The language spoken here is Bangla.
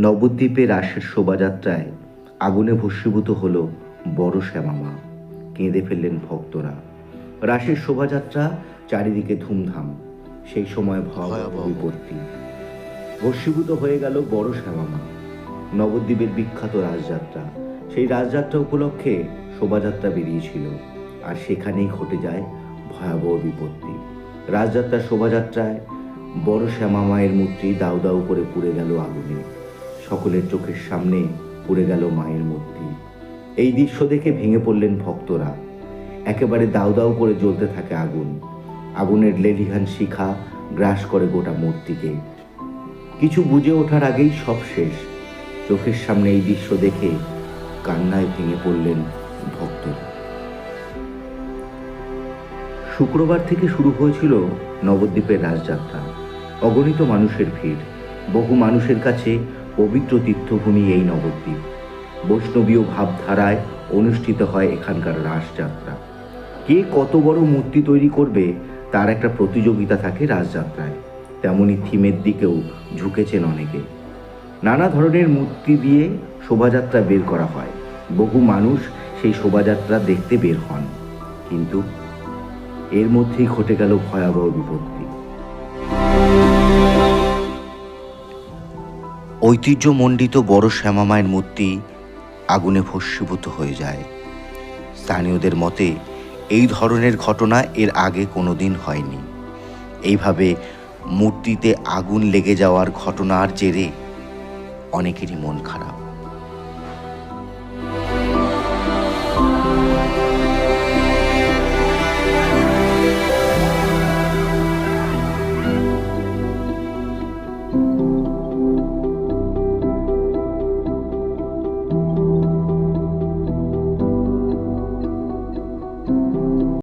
নবদ্বীপে রাসের শোভাযাত্রায় আগুনে ভস্মীভূত হল বড় শ্যামামা। কেঁদে ফেললেন ভক্তরা। রাসের শোভাযাত্রা, চারিদিকে ধুমধাম। সেই সময় ভয়াবহ বিপত্তি। ভস্মীভূত হয়ে গেল বড় শ্যামামা। নবদ্বীপের বিখ্যাত রাসযাত্রা, সেই রাসযাত্রা উপলক্ষে শোভাযাত্রা বেরিয়েছিল, আর সেখানেই ঘটে যায় ভয়াবহ বিপত্তি। রাসযাত্রার শোভাযাত্রায় বড় শ্যামামায়ের মূর্তি দাউ দাউ করে পুড়ে গেল আগুনে। সকলের চোখের সামনে পুড়ে গেল মায়ের মূর্তি। এই দৃশ্য দেখে ভেঙে পড়লেন ভক্তরা। একেবারে দাউ দাউ করে জ্বলতে থাকে আগুন। আগুনের লেলিহান শিখা গ্রাস করে গোটা মূর্তিকে। কিছু বুঝে ওঠার আগেই সব শেষ। চোখের সামনে এই দৃশ্য দেখে কান্নায় ভেঙে পড়লেন ভক্তরা। শুক্রবার থেকে শুরু হয়েছিল নবদ্বীপের রাসযাত্রা। অগণিত মানুষের ভিড়। বহু মানুষের কাছে পবিত্র তীর্থভূমি এই নবদ্বীপ। বৈষ্ণবীয় ভাবধারায় অনুষ্ঠিত হয় এখানকার রাসযাত্রা। কে কত বড় মূর্তি তৈরি করবে তার একটা প্রতিযোগিতা থাকে রাসযাত্রায়। তেমনি থিমের দিকেও ঝুঁকেছেন অনেকে। নানা ধরনের মূর্তি দিয়ে শোভাযাত্রা বের করা হয়। বহু মানুষ সেই শোভাযাত্রা দেখতে বের হন, কিন্তু এর মধ্যেই ঘটে গেল ভয়াবহ বিপত্তি। ঐতিহ্যমণ্ডিত বড় শ্যামামায়ের মূর্তি আগুনে ভস্মীভূত হয়ে যায়। স্থানীয়দের মতে এই ধরনের ঘটনা এর আগে কোনোদিন হয়নি। এইভাবে মূর্তিতে আগুন লেগে যাওয়ার ঘটনার জেরে অনেকেরই মন খারাপ।